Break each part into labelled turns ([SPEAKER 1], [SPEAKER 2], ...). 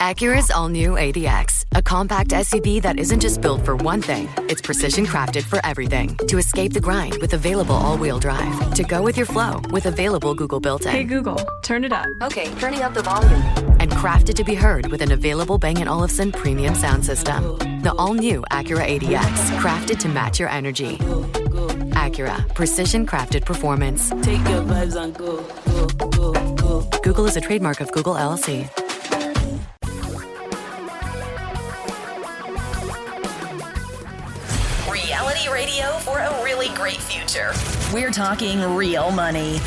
[SPEAKER 1] Acura's all-new ADX, a compact SUV that isn't just built for one thing. It's precision crafted for everything. To escape the grind with available all-wheel drive. To go with your flow with available Google built-in.
[SPEAKER 2] Hey Google, turn it up.
[SPEAKER 1] Okay, turning up the volume. And crafted to be heard with an available Bang & Olufsen premium sound system. The all-new Acura ADX, crafted to match your energy. Acura, precision crafted performance.
[SPEAKER 3] Take your vibes and go, go, go, go.
[SPEAKER 1] Google is a trademark of Google LLC.
[SPEAKER 4] Reality radio for a really great future. We're talking real money.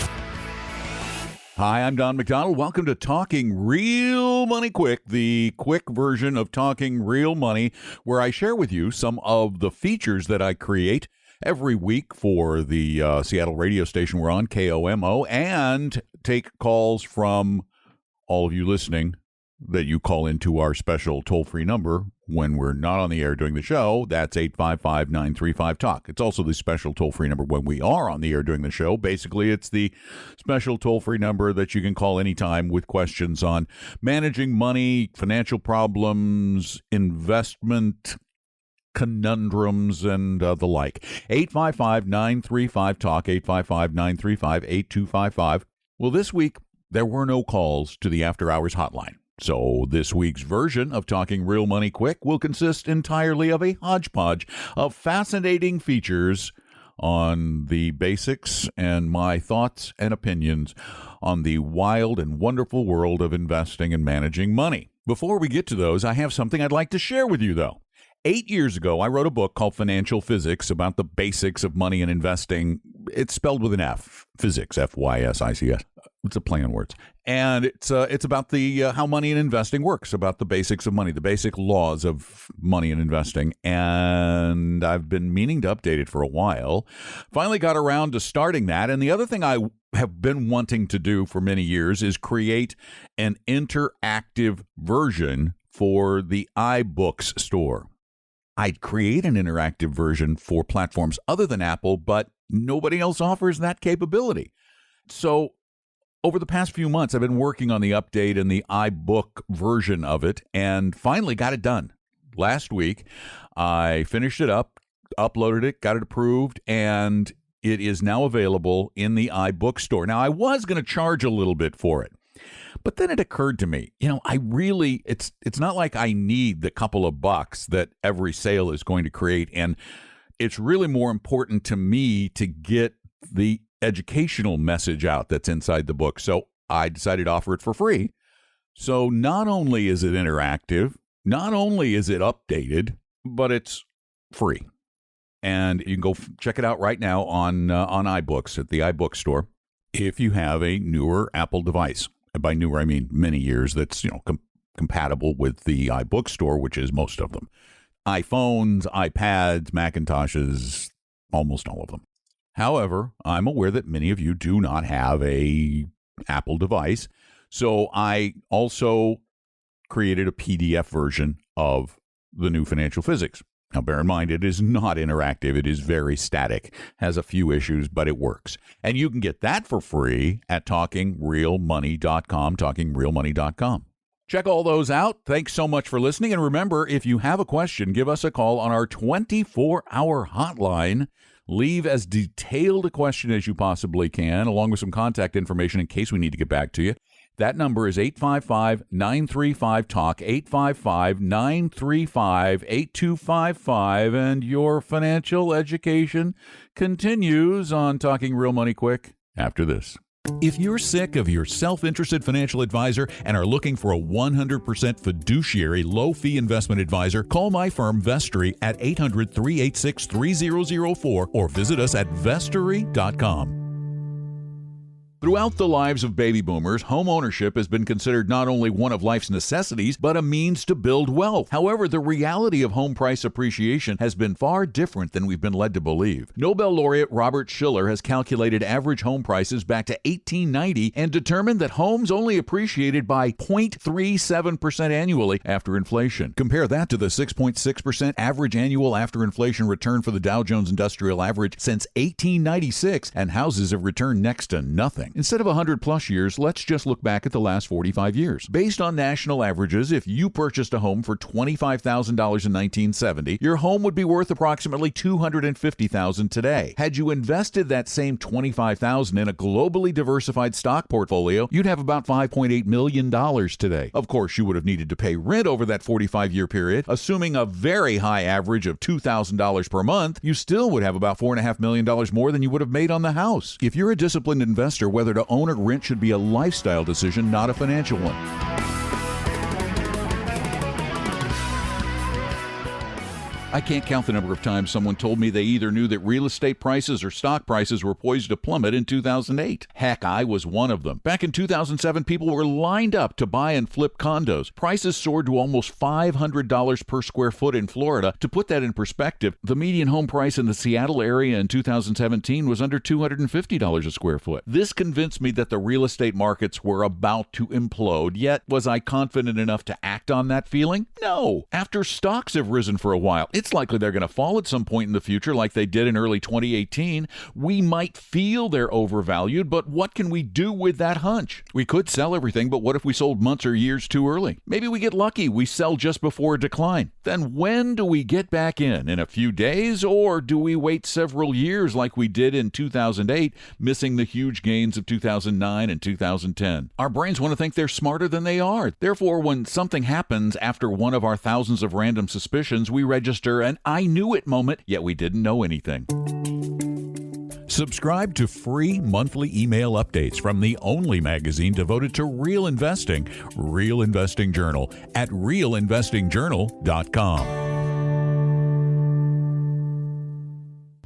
[SPEAKER 5] Hi, I'm Don McDonald. Welcome to Talking Real Money Quick, the quick version of Talking Real Money, where I share with you some of the features that I create every week for the Seattle radio station we're on, KOMO, and take calls from all of you listening that you call into our special toll-free number when we're not on the air doing the show. That's 855-935-TALK. It's also the special toll-free number when we are on the air doing the show. Basically, it's the special toll-free number that you can call anytime with questions on managing money, financial problems, investment conundrums, and the like. 855-935-TALK, 855-935-8255. Well, this week, there were no calls to the after-hours hotline. So this week's version of Talking Real Money Quick will consist entirely of a hodgepodge of fascinating features on the basics and my thoughts and opinions on the wild and wonderful world of investing and managing money. Before we get to those, I have something I'd like to share with you, though. 8 years ago, I wrote a book called Financial Physics about the basics of money and investing. It's spelled with an F, physics, F-Y-S-I-C-S. It's a play on words. And it's about the how money and investing works, about the basics of money, the basic laws of money and investing. And I've been meaning to update it for a while. Finally got around to starting that. And the other thing I have been wanting to do for many years is create an interactive version for the iBooks store. I'd create an interactive version for platforms other than Apple, but nobody else offers that capability. So over the past few months, I've been working on the update and the iBook version of it and finally got it done. Last week, I finished it up, uploaded it, got it approved, and it is now available in the iBook store. Now, I was going to charge a little bit for it, but then it occurred to me, it's not like I need the couple of bucks that every sale is going to create, and it's really more important to me to get the educational message out that's inside the book. So I decided to offer it for free. So not only is it interactive, not only is it updated, but it's free. And you can go check it out right now on iBooks at the iBook store if you have a newer Apple device. And by newer, I mean many years that's compatible with the iBook store, which is most of them. iPhones, iPads, Macintoshes, almost all of them. However, I'm aware that many of you do not have a Apple device, so I also created a PDF version of the new Financial Physics. Now, bear in mind, it is not interactive. It is very static, has a few issues, but it works. And you can get that for free at TalkingRealMoney.com, TalkingRealMoney.com. Check all those out. Thanks so much for listening. And remember, if you have a question, give us a call on our 24-hour hotline. Leave as detailed a question as you possibly can, along with some contact information in case we need to get back to you. That number is 855-935-TALK, 855-935-8255, and your financial education continues on Talking Real Money Quick after this. If you're sick of your self-interested financial advisor and are looking for a 100% fiduciary low-fee investment advisor, call my firm Vestory at 800-386-3004 or visit us at vestory.com. Throughout the lives of baby boomers, home ownership has been considered not only one of life's necessities, but a means to build wealth. However, the reality of home price appreciation has been far different than we've been led to believe. Nobel laureate Robert Shiller has calculated average home prices back to 1890 and determined that homes only appreciated by 0.37% annually after inflation. Compare that to the 6.6% average annual after inflation return for the Dow Jones Industrial Average since 1896, and houses have returned next to nothing. Instead of 100 plus years, let's just look back at the last 45 years. Based on national averages, if you purchased a home for $25,000 in 1970, your home would be worth approximately $250,000 today. Had you invested that same $25,000 in a globally diversified stock portfolio, you'd have about $5.8 million today. Of course, you would have needed to pay rent over that 45-year period. Assuming a very high average of $2,000 per month, you still would have about $4.5 million more than you would have made on the house. If you're a disciplined investor, whether to own or rent should be a lifestyle decision, not a financial one. I can't count the number of times someone told me they either knew that real estate prices or stock prices were poised to plummet in 2008. Heck, I was one of them. Back in 2007, people were lined up to buy and flip condos. Prices soared to almost $500 per square foot in Florida. To put that in perspective, the median home price in the Seattle area in 2017 was under $250 a square foot. This convinced me that the real estate markets were about to implode, yet was I confident enough to act on that feeling? No. After stocks have risen for a while, it's likely they're going to fall at some point in the future like they did in early 2018. We might feel they're overvalued, but what can we do with that hunch? We could sell everything, but what if we sold months or years too early? Maybe we get lucky. We sell just before a decline. Then when do we get back in? In a few days, or do we wait several years like we did in 2008, missing the huge gains of 2009 and 2010? Our brains want to think they're smarter than they are. Therefore, when something happens after one of our thousands of random suspicions, we register an "I knew it" moment, yet we didn't know anything. Subscribe to free monthly email updates from the only magazine devoted to real investing, Real Investing Journal, at realinvestingjournal.com.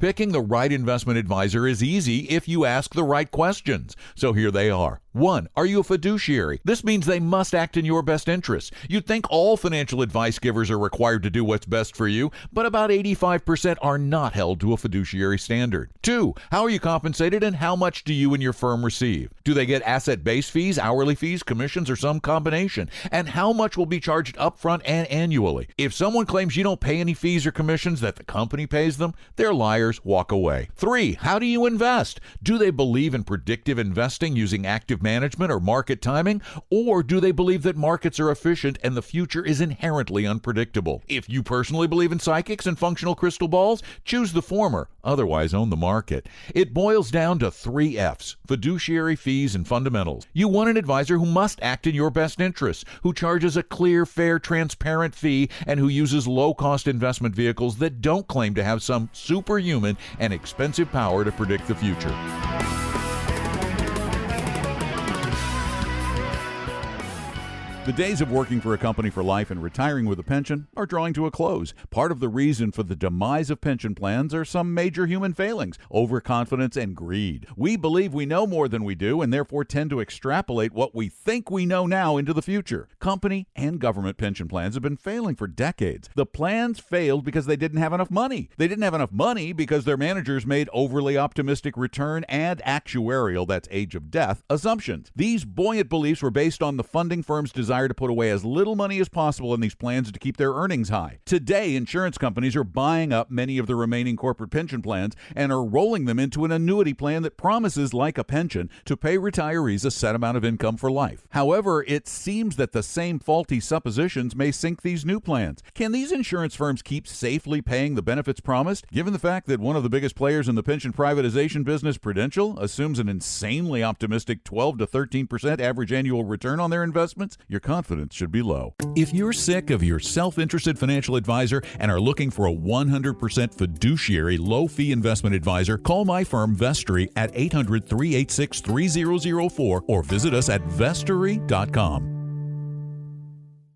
[SPEAKER 5] Picking the right investment advisor is easy if you ask the right questions. So here they are. 1. Are you a fiduciary? This means they must act in your best interest. You'd think all financial advice givers are required to do what's best for you, but about 85% are not held to a fiduciary standard. 2. How are you compensated and how much do you and your firm receive? Do they get asset-based fees, hourly fees, commissions, or some combination? And how much will be charged upfront and annually? If someone claims you don't pay any fees or commissions, that the company pays them, they're liars. Walk away. 3. How do you invest? Do they believe in predictive investing using active management or market timing? Or do they believe that markets are efficient and the future is inherently unpredictable? If you personally believe in psychics and functional crystal balls, choose the former. Otherwise, own the market. It boils down to 3 F's: fiduciary, fees, and fundamentals. You want an advisor who must act in your best interests, who charges a clear, fair, transparent fee, and who uses low-cost investment vehicles that don't claim to have some superhuman and expensive power to predict the future. The days of working for a company for life and retiring with a pension are drawing to a close. Part of the reason for the demise of pension plans are some major human failings: overconfidence and greed. We believe we know more than we do and therefore tend to extrapolate what we think we know now into the future. Company and government pension plans have been failing for decades. The plans failed because they didn't have enough money. They didn't have enough money because their managers made overly optimistic return and actuarial, that's age of death, assumptions. These buoyant beliefs were based on the funding firm's desire to put away as little money as possible in these plans to keep their earnings high. Today, insurance companies are buying up many of the remaining corporate pension plans and are rolling them into an annuity plan that promises, like a pension, to pay retirees a set amount of income for life. However, it seems that the same faulty suppositions may sink these new plans. Can these insurance firms keep safely paying the benefits promised, given the fact that one of the biggest players in the pension privatization business, Prudential, assumes an insanely optimistic 12 to 13% average annual return on their investments? Your confidence should be low. If you're sick of your self-interested financial advisor and are looking for a 100% fiduciary low-fee investment advisor, call my firm Vestory at 800-386-3004 or visit us at vestory.com.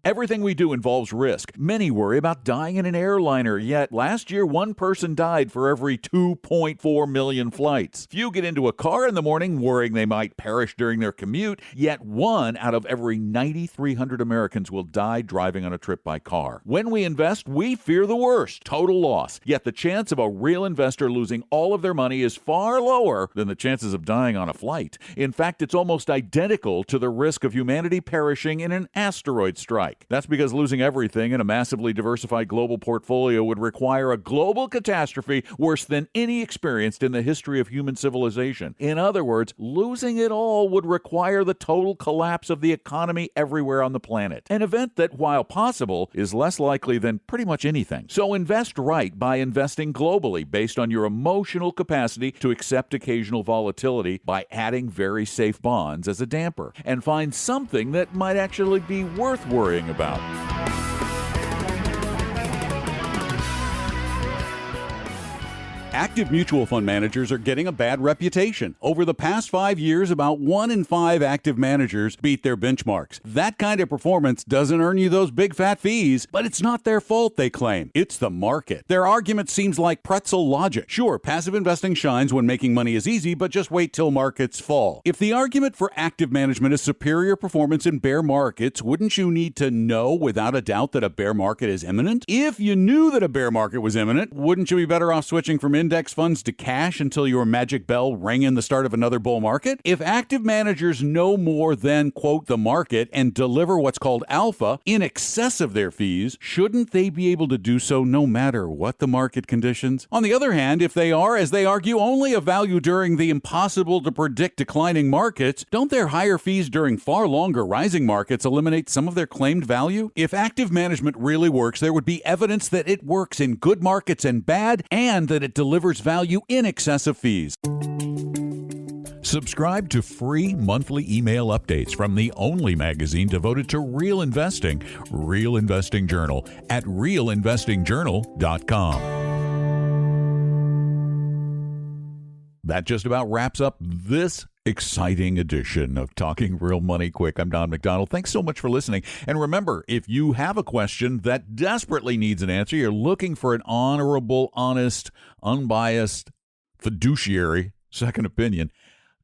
[SPEAKER 5] Everything we do involves risk. Many worry about dying in an airliner, yet last year one person died for every 2.4 million flights. Few get into a car in the morning worrying they might perish during their commute, yet 1 out of every 9,300 Americans will die driving on a trip by car. When we invest, we fear the worst, total loss. Yet the chance of a real investor losing all of their money is far lower than the chances of dying on a flight. In fact, it's almost identical to the risk of humanity perishing in an asteroid strike. strike. That's because losing everything in a massively diversified global portfolio would require a global catastrophe worse than any experienced in the history of human civilization. In other words, losing it all would require the total collapse of the economy everywhere on the planet. An event that, while possible, is less likely than pretty much anything. So invest right by investing globally based on your emotional capacity to accept occasional volatility by adding very safe bonds as a damper, and find something that might actually be worth worrying about.
[SPEAKER 2] Active mutual fund managers are getting a bad reputation. Over the past 5 years, about 1 in 5 active managers beat their benchmarks. That kind of performance doesn't earn you those big fat fees, but it's not their fault, they claim. It's the market. Their argument seems like pretzel logic. Sure, passive investing shines when making money is easy, but just wait till markets fall. If the argument for active management is superior performance in bear markets, wouldn't you need to know without a doubt that a bear market is imminent? If you knew that a bear market was imminent, wouldn't you be better off switching from index funds to cash until your magic bell rang in the start of another bull market? If active managers know more than, quote, the market and deliver what's called alpha in excess of their fees, shouldn't they be able to do so no matter what the market conditions? On the other hand, if they are, as they argue, only of value during the impossible to predict declining markets, don't their higher fees during far longer rising markets eliminate some of their claimed value? If active management really works, there would be evidence that it works in good markets and bad, and that it delivers value in excess of fees.
[SPEAKER 5] Subscribe to free monthly email updates from the only magazine devoted to real investing, Real Investing Journal, at realinvestingjournal.com. That just about wraps up this exciting edition of Talking Real Money Quick. I'm Don McDonald. Thanks so much for listening. And remember, if you have a question that desperately needs an answer, you're looking for an honorable, honest, unbiased, fiduciary second opinion,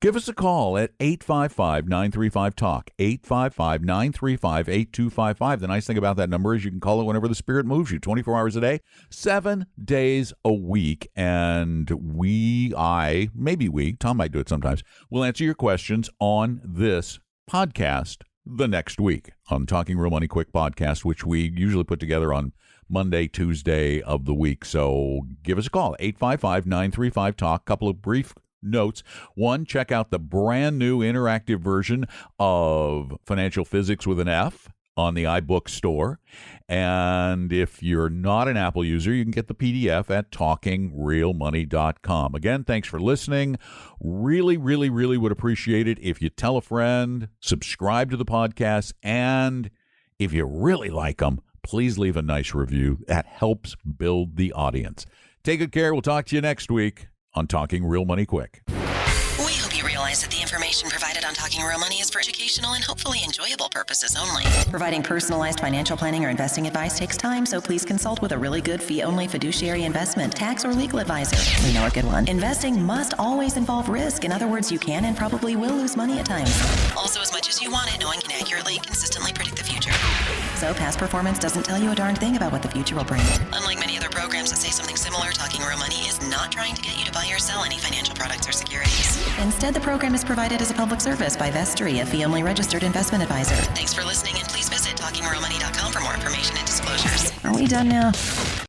[SPEAKER 5] give us a call at 855-935-TALK, 855-935-8255. The nice thing about that number is you can call it whenever the spirit moves you, 24 hours a day, 7 days a week. And Tom might do it sometimes, we'll answer your questions on this podcast the next week on Talking Real Money Quick podcast, which we usually put together on Monday, Tuesday of the week. So give us a call, 855-935-TALK. Couple of brief notes. One, check out the brand new interactive version of Financial Physics with an F on the iBook store. And if you're not an Apple user, you can get the PDF at talkingrealmoney.com. Again, thanks for listening. Really, really, really would appreciate it if you tell a friend, subscribe to the podcast, and if you really like them, please leave a nice review. That helps build the audience. Take good care. We'll talk to you next week on Talking Real Money Quick.
[SPEAKER 4] We hope you realize that the information provided on Talking Real Money is for educational and hopefully enjoyable purposes only. Providing personalized financial planning or investing advice takes time, so please consult with a really good fee-only fiduciary investment, tax, or legal advisor. We know a good one. Investing must always involve risk. In other words, you can and probably will lose money at times. Also, as much as you want it, no one can accurately and consistently predict the future. So past performance doesn't tell you a darn thing about what the future will bring. Unlike many other programs that say something similar, Talking Real Money is not trying to get you to buy or sell any financial products or securities. Instead, the program is provided as a public service by Vestry, a fee-only registered investment advisor. Thanks for listening, and please visit talkingrealmoney.com for more information and disclosures. Are we done now?